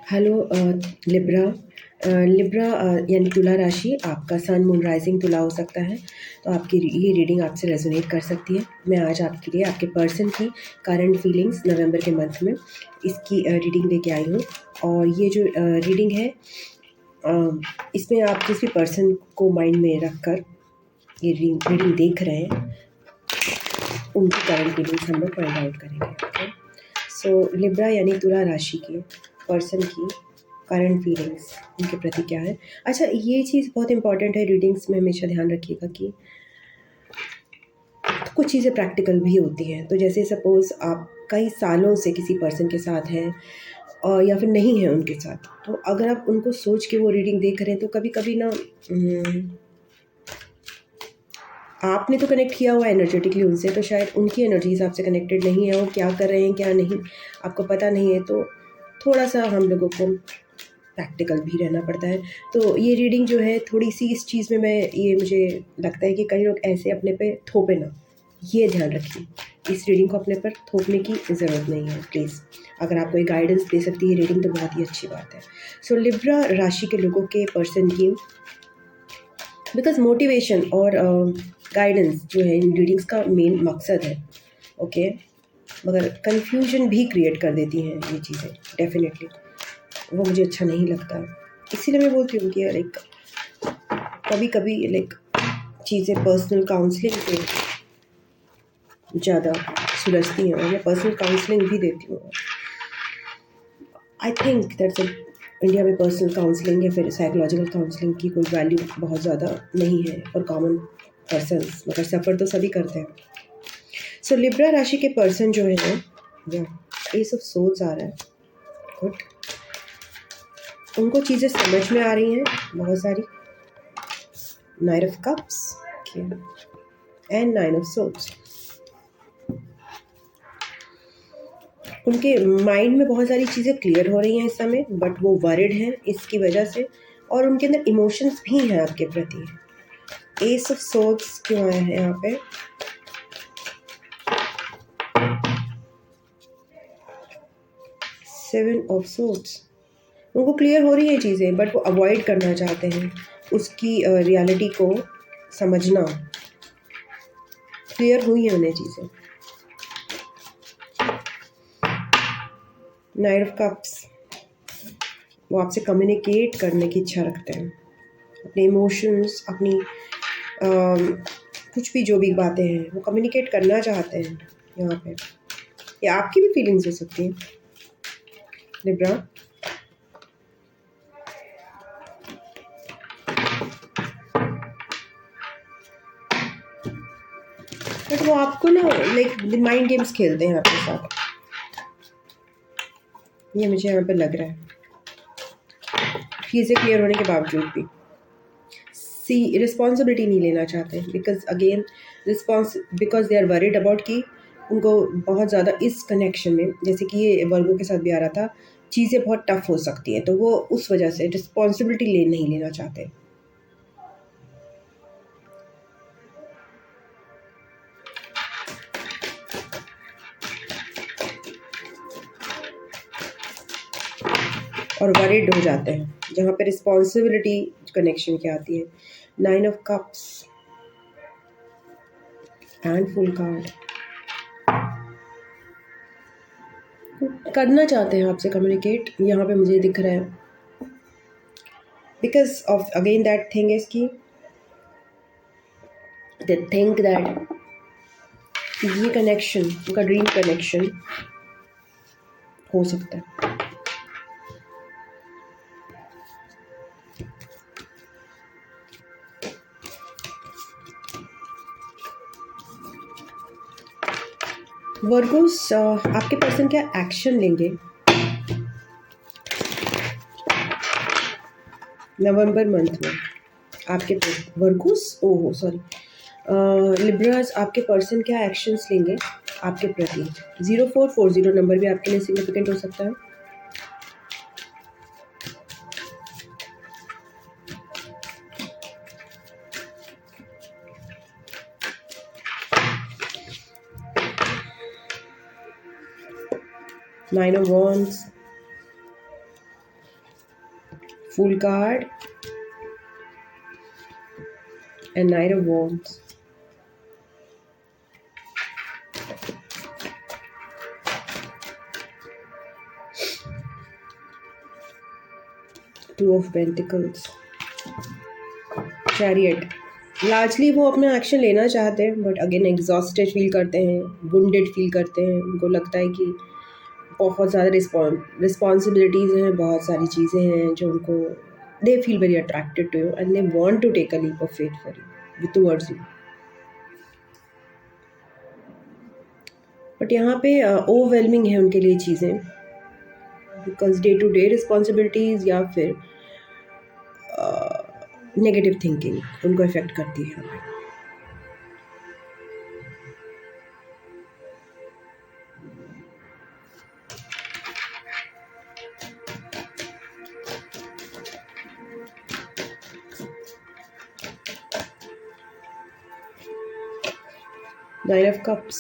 Hello Libra. Libra यानी तुला राशि, आपका सन मून राइजिंग तुला हो सकता है, तो आपकी ये रीडिंग आपसे रेजोनेट कर सकती है। मैं आज आपके लिए आपके पर्सन की करंट फीलिंग्स नवंबर के मंथ में इसकी रीडिंग लेके आई हूँ। और ये जो रीडिंग है, इसमें आप किसी पर्सन को माइंड में रख कर ये रीडिंग देख रहे हैं, उनकी करंट फीलिंग्स हम लोग फाइंड आउट करेंगे। ओके, सो लिब्रा यानी तुला राशि के पर्सन की करंट फीलिंग्स उनके प्रति क्या है। अच्छा, ये चीज़ बहुत इंपॉर्टेंट है रीडिंग्स में, हमेशा ध्यान रखिएगा कि कुछ चीज़ें प्रैक्टिकल भी होती हैं। तो जैसे सपोज़ आप कई सालों से किसी पर्सन के साथ हैं और या फिर नहीं है उनके साथ, तो अगर आप उनको सोच के वो रीडिंग देख रहे हैं तो कभी कभी ना आपने तो कनेक्ट किया हुआ है एनर्जेटिकली उनसे, तो शायद उनकी एनर्जीज आपसे कनेक्टेड नहीं है, वो क्या कर रहे हैं क्या नहीं आपको पता नहीं है। तो थोड़ा सा हम लोगों को प्रैक्टिकल भी रहना पड़ता है। तो ये रीडिंग जो है थोड़ी सी इस चीज़ में मुझे लगता है कि कई लोग ऐसे अपने पे थोपे ना, ये ध्यान रखिए, इस रीडिंग को अपने पर थोपने की ज़रूरत नहीं है प्लीज़। अगर आपको एक गाइडेंस दे सकती है रीडिंग तो बहुत ही अच्छी बात है। सो लिब्रा राशि के लोगों के पर्सन की, बिकॉज मोटिवेशन और गाइडेंस जो है इन रीडिंग्स का मेन मकसद है। ओके, मगर कन्फ्यूजन भी क्रिएट कर देती हैं ये चीज़ें, डेफिनेटली वो मुझे अच्छा नहीं लगता। इसीलिए मैं बोलती हूँ कि लाइक कभी कभी लाइक चीज़ें पर्सनल काउंसलिंग से ज़्यादा सुलझती हैं, और मैं पर्सनल काउंसलिंग भी देती हूँ। आई थिंक दैट्स इंडिया में पर्सनल काउंसलिंग या फिर साइकोलॉजिकल काउंसलिंग की कोई वैल्यू बहुत ज़्यादा नहीं है फॉर कॉमन पर्सनस, मगर सफ़र तो सभी करते हैं। सो लिब्रा राशि के पर्सन जो है ना, ये सब सोच आ रहा है, गुड, उनको चीज़ें समझ में आ रही हैं बहुत सारी। Night of cups and nine of swords, उनके माइंड में बहुत सारी चीज़ें क्लियर हो रही हैं इस समय, बट वो वरिड हैं इसकी वजह से, और उनके अंदर इमोशंस भी हैं आपके प्रति। एस ऑफ सोर्ड्स क्यों आया है यहाँ पे? सेवन ऑफ सोर्ड्स, उनको क्लियर हो रही है चीज़ें, बट वो अवॉइड करना चाहते हैं उसकी रियलिटी को समझना। क्लियर हुई है उन्हें चीज़ें। नाइट ऑफ कप्स, वो आपसे कम्युनिकेट करने की इच्छा रखते हैं, अपने इमोशंस, अपनी कुछ भी जो भी बातें हैं वो कम्युनिकेट करना चाहते हैं यहाँ पे। या आपकी भी फीलिंग्स हो सकती हैं लिब्रा। बट वो आपको ना लाइक माइंड गेम्स खेलते हैं आपके साथ, ये मुझे यहाँ पे लग रहा है चीज़ें क्लियर होने के बावजूद भी। सी रिस्पॉन्सिबिलिटी नहीं लेना चाहते, because again because they are worried about कि उनको बहुत ज़्यादा इस कनेक्शन में, जैसे कि ये वर्गों के साथ भी आ रहा था, चीज़ें बहुत टफ हो सकती हैं, तो वो उस वजह से रिस्पॉन्सिबिलिटी नहीं लेना चाहते। और वरीड हो जाते हैं जहाँ पे रिस्पॉन्सिबिलिटी कनेक्शन की आती है। Nine of cups and full card, करना चाहते हैं आपसे कम्युनिकेट, यहाँ पे मुझे दिख रहा है, because of again that thing is कि दे थिंक दैट ये कनेक्शन उनका ड्रीम कनेक्शन हो सकता है। वर्गोस, आपके पर्सन क्या एक्शन लेंगे नवंबर मंथ में आपके वर्गोस, ओहो सॉरी, लिब्रास, आपके पर्सन क्या एक्शंस लेंगे आपके प्रति। 0440 नंबर भी आपके लिए सिग्निफिकेंट हो सकता है। Nine of wands, Fool card and Knight of Wands. Two of Pentacles. Chariot. Largely वो अपना एक्शन लेना चाहते हैं बट अगेन एग्जॉस्टेड फील करते हैं, वुंडेड फील करते हैं। उनको लगता है कि बहुत ज़्यादा रिस्पॉन्सिबिलिटीज़ हैं, बहुत सारी चीज़ें हैं जो उनको they feel very attracted to you and they want to take a leap of faith for you with towards you. But यहाँ पे ओवरवेलमिंग है उनके लिए चीज़ें, because day to day responsibilities या फिर नेगेटिव थिंकिंग उनको इफेक्ट करती है यहाँ पे। Nine of Cups.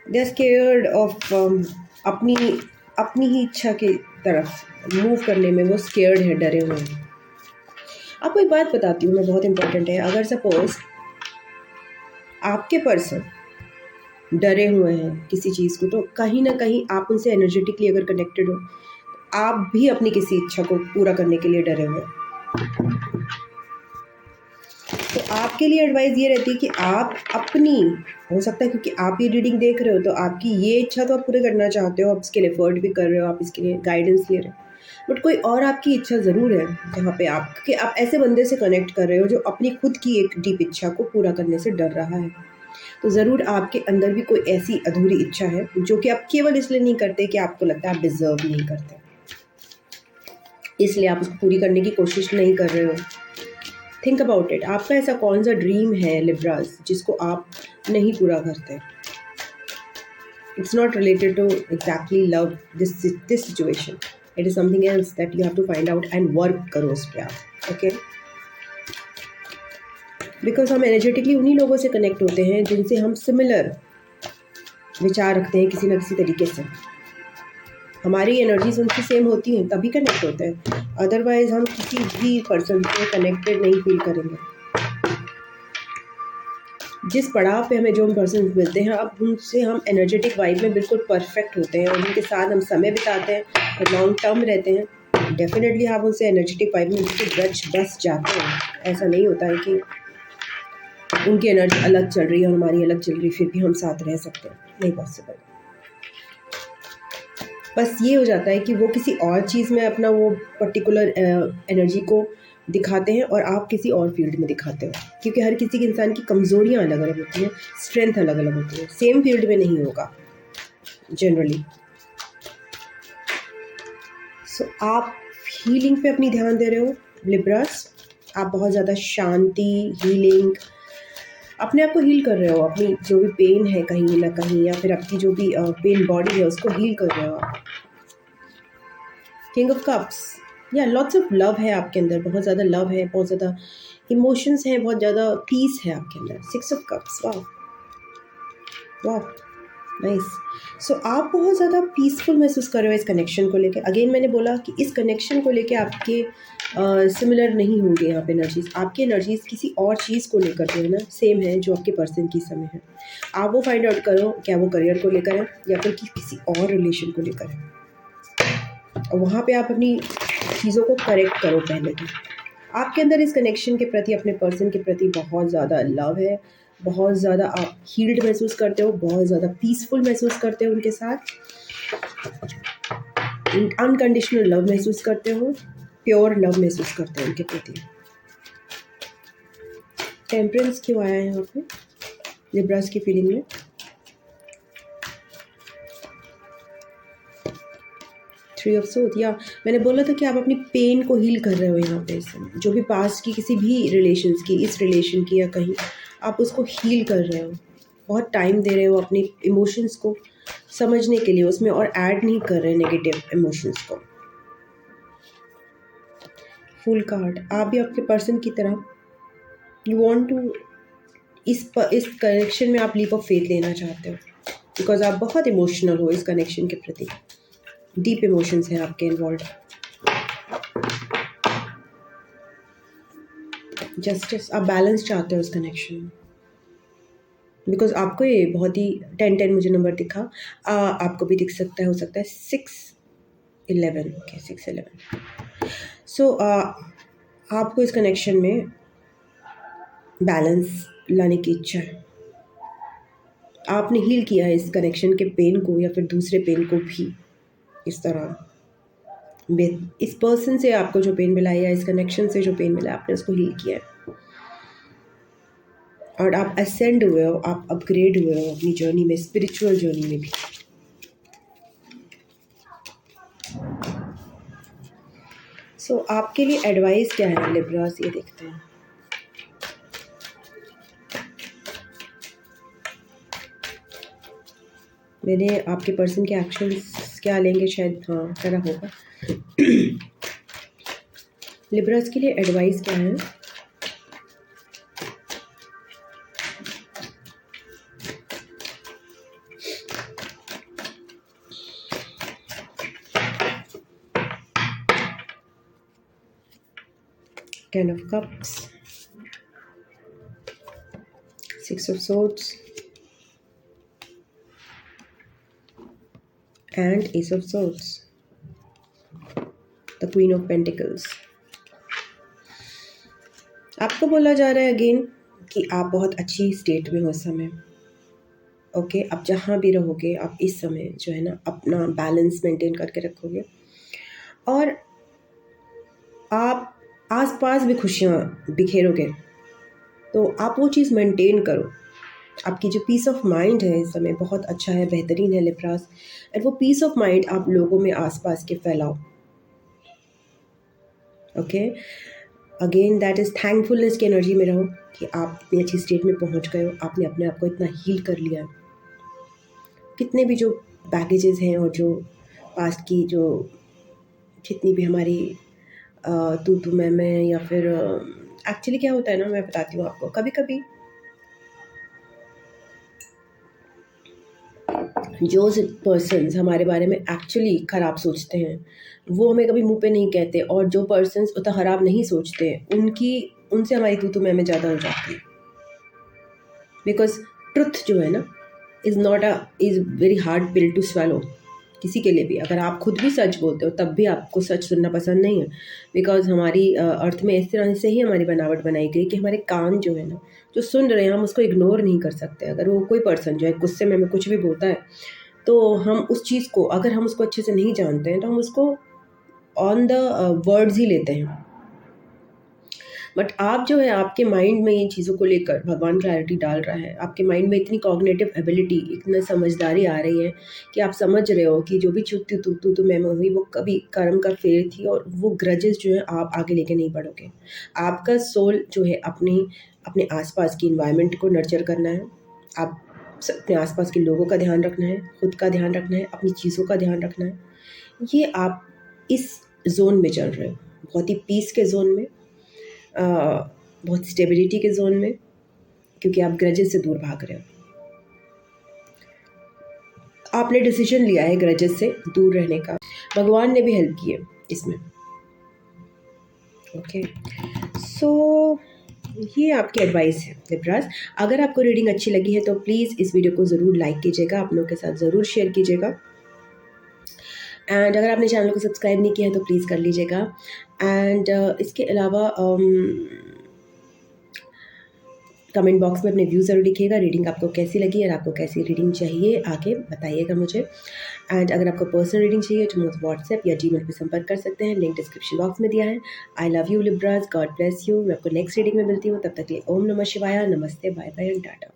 They're scared of अपनी ही इच्छा की तरफ मूव करने में वो स्केयर्ड है, डरे हुए हैं। आपको एक बात बताती हूँ मैं, बहुत इंपॉर्टेंट है। अगर सपोज आपके पर्सन डरे हुए हैं किसी चीज़ को, तो कहीं ना कहीं आप उनसे एनर्जेटिकली अगर कनेक्टेड हो, आप भी अपनी किसी इच्छा को पूरा करने के लिए डरे हुए हैं। तो आपके लिए एडवाइस ये रहती है कि आप अपनी, हो सकता है क्योंकि आप ये रीडिंग देख रहे हो तो आपकी ये इच्छा तो आप पूरे करना चाहते हो, आप इसके लिए एफर्ट भी कर रहे हो, आप इसके लिए गाइडेंस ले रहे हो, बट कोई और आपकी इच्छा ज़रूर है जहाँ पे आप ऐसे बंदे से कनेक्ट कर रहे हो जो अपनी खुद की एक डीप इच्छा को पूरा करने से डर रहा है। तो ज़रूर आपके अंदर भी कोई ऐसी अधूरी इच्छा है जो कि आप केवल इसलिए नहीं करते कि आपको लगता है आप डिज़र्व नहीं करते, इसलिए आप उसको पूरी करने की कोशिश नहीं कर रहे हो। Think about it. आपका ऐसा कौन सा ड्रीम है लिब्रास जिसको आप नहीं पूरा करते? It's not related to exactly love this situation, it is something else that you have to find out and work करो उस पर आप। ओके, बिकॉज हम एनर्जेटिकली उन्हीं लोगों से कनेक्ट होते हैं जिनसे हम सिमिलर विचार रखते हैं किसी न किसी तरीके से। हमारी एनर्जीज उनकी सेम होती हैं तभी कनेक्ट होते हैं, अदरवाइज हम किसी भी पर्सन से कनेक्टेड नहीं फील करेंगे। जिस पड़ाव पे हमें जो पर्सन मिलते हैं, अब उनसे हम एनर्जेटिक वाइब में बिल्कुल परफेक्ट होते हैं और उनके साथ हम समय बिताते हैं, लॉन्ग टर्म रहते हैं, डेफिनेटली आप उनसे एनर्जेटिक वाइब में बिल्कुल बस जाते हैं। ऐसा नहीं होता है कि उनकी एनर्जी अलग चल रही है और हमारी अलग चल रही फिर भी हम साथ रह सकते हैं, नहीं पॉसिबल। बस ये हो जाता है कि वो किसी और चीज़ में अपना वो पर्टिकुलर एनर्जी को दिखाते हैं और आप किसी और फील्ड में दिखाते हो, क्योंकि हर किसी के इंसान की कमज़ोरियाँ अलग अलग होती हैं, स्ट्रेंथ अलग अलग होती है, सेम फील्ड में नहीं होगा जनरली। सो आप हीलिंग पे अपनी ध्यान दे रहे हो लिब्रास। आप बहुत ज़्यादा शांति, हीलिंग, अपने आप को हील कर रहे हो, अपनी जो भी पेन है कहीं ना कहीं, या फिर आपकी जो भी पेन बॉडी है उसको हील कर रहे हो आप। किंग ऑफ कप्स, या लॉट्स ऑफ लव है आपके अंदर, बहुत ज़्यादा लव है, बहुत ज़्यादा इमोशंस हैं, बहुत ज़्यादा पीस है आपके अंदर। सिक्स ऑफ कप्स, वाह वाह, नाइस। सो आप बहुत ज़्यादा पीसफुल महसूस कर रहे हो इस कनेक्शन को लेकर। अगेन मैंने बोला कि इस कनेक्शन को लेकर आपके सिमिलर नहीं होंगे यहाँ पे एनर्जीज़। आपकी एनर्जीज़ किसी और चीज़ को लेकर जो है ना सेम है जो आपके पर्सन की समय है। आप वो फाइंड आउट करो, क्या वो करियर को लेकर है या फिर किसी और रिलेशन को लेकर है, और वहाँ पे आप अपनी चीज़ों को करेक्ट करो। पहले तो आपके अंदर इस कनेक्शन के प्रति, अपने पर्सन के प्रति बहुत ज़्यादा लव है, बहुत ज़्यादा आप हील्ड महसूस करते हो, बहुत ज़्यादा पीसफुल महसूस करते हो उनके साथ, अनकंडीशनल लव महसूस करते हो, प्योर लव महसूस करते हो उनके प्रति। टेम्परेंस क्यों आया है यहाँ पे लिब्रास की फीलिंग में? थ्री ऑफ सोर्ड, या मैंने बोला था कि आप अपनी पेन को हील कर रहे हो यहाँ पे। जो भी पास्ट की किसी भी रिलेशंस की, इस रिलेशन की या कहीं, आप उसको हील कर रहे हो, बहुत टाइम दे रहे हो अपने इमोशंस को समझने के लिए उसमें, और ऐड नहीं कर रहे नेगेटिव इमोशंस को। फुल कार्ड, आप भी आपके पर्सन की तरह यू वांट टू इस कनेक्शन में आप लीप ऑफ फेथ लेना चाहते हो, बिकॉज आप बहुत इमोशनल हो इस कनेक्शन के प्रति, डीप इमोशंस हैं आपके इन्वॉल्व। जस्टिस, आप बैलेंस चाहते हो उस कनेक्शन में, बिकॉज आपको ये बहुत ही 10-10 मुझे नंबर दिखा, आपको भी दिख सकता है, हो सकता है 6-11, ओके 6-11। सो आपको इस कनेक्शन में बैलेंस लाने की इच्छा है। आपने हील किया है इस कनेक्शन के पेन को या फिर दूसरे पेन को भी। इस तरह इस पर्सन से आपको जो पेन मिला है या इस कनेक्शन से जो पेन मिला है, आपने उसको हील किया है और आप असेंड हुए हो, आप अपग्रेड हुए हो अपनी जर्नी में, स्पिरिचुअल जर्नी में भी। सो आपके लिए एडवाइस क्या है लिब्रास, ये देखते हैं। मैंने आपके पर्सन के एक्शंस क्या लेंगे, शायद हाँ करा होगा। लिब्रास के लिए एडवाइस क्या है? Ten of Cups, Six of Swords, and Ace of Swords, the Queen of Pentacles। आपको बोला जा रहा है अगेन कि आप बहुत अच्छी स्टेट में हो इस समय। ओके, आप जहाँ भी रहोगे आप इस समय जो है ना अपना बैलेंस मेंटेन करके रखोगे और आप आसपास भी खुशियाँ बिखेरोगे, तो आप वो चीज़ मेंटेन करो। आपकी जो पीस ऑफ माइंड है इस समय बहुत अच्छा है, बेहतरीन है लिब्रास, एंड वो पीस ऑफ माइंड आप लोगों में आसपास के फैलाओ। Okay, again that is thankfulness की एनर्जी में रहो कि आप इतनी अच्छी स्टेट में पहुंच गए हो, आपने अपने आप को इतना हील कर लिया। कितने भी जो बैगेजेस हैं और जो पास्ट की जो जितनी भी हमारी तू मैं या फिर एक्चुअली क्या होता है ना, मैं बताती हूँ आपको। कभी कभी जो पर्सन्स हमारे बारे में एक्चुअली ख़राब सोचते हैं वो हमें कभी मुंह पे नहीं कहते, और जो पर्सन्स उतना ख़राब नहीं सोचते उनसे हमारी तू मैं ज़्यादा हो जाती है। बिकॉज ट्रुथ जो है ना is very hard pill to swallow किसी के लिए भी। अगर आप खुद भी सच बोलते हो तब भी आपको सच सुनना पसंद नहीं है, बिकॉज हमारी अर्थ में इस तरह से ही हमारी बनावट बनाई गई कि हमारे कान जो है ना जो सुन रहे हैं हम उसको इग्नोर नहीं कर सकते। अगर वो कोई पर्सन जो है गुस्से में हमें कुछ भी बोलता है तो हम उस चीज़ को, अगर हम उसको अच्छे से नहीं जानते हैं तो हम उसको ऑन द वर्ड्स ही लेते हैं। बट आप जो है आपके माइंड में इन चीज़ों को लेकर भगवान क्लैरिटी डाल रहा है। आपके माइंड में इतनी कॉग्निटिव एबिलिटी, इतनी समझदारी आ रही है कि आप समझ रहे हो कि जो भी तू मैं हुई वो कभी कर्म का फेर थी, और वो ग्रजेस जो है आप आगे लेके नहीं बढ़ोगे। आपका सोल जो है अपने आसपास की इन्वायरमेंट को नर्चर करना है, आप अपने आसपास के लोगों का ध्यान रखना है, खुद का ध्यान रखना है, अपनी चीज़ों का ध्यान रखना है। ये आप इस जोन में चल रहे हो, बहुत ही पीस के जोन में, बहुत स्टेबिलिटी के जोन में, क्योंकि आप ग्रजेस से दूर भाग रहे हो। आपने डिसीजन लिया है ग्रजेस से दूर रहने का, भगवान ने भी हेल्प की है इसमें। ओके, सो ये आपकी एडवाइस है लिब्रास। अगर आपको रीडिंग अच्छी लगी है तो प्लीज़ इस वीडियो को ज़रूर लाइक कीजिएगा, अपनों के साथ ज़रूर शेयर कीजिएगा, एंड अगर आपने चैनल को सब्सक्राइब नहीं किया है तो प्लीज़ कर लीजिएगा। एंड इसके अलावा कमेंट बॉक्स में अपने व्यूज़ ज़रूर लिखिएगा, रीडिंग आपको कैसी लगी और आपको कैसी रीडिंग चाहिए आगे बताइएगा मुझे। एंड अगर आपको पर्सनल रीडिंग चाहिए तो मुझे व्हाट्सएप या जीमेल पे संपर्क कर सकते हैं, लिंक डिस्क्रिप्शन बॉक्स में दिया है। I love you Libras, God bless you. मैं आपको नेक्स्ट रीडिंग में मिलती हूँ, तब तक के लिए ओम नमः शिवाय, नमस्ते, बाय बाय एंड टाटा।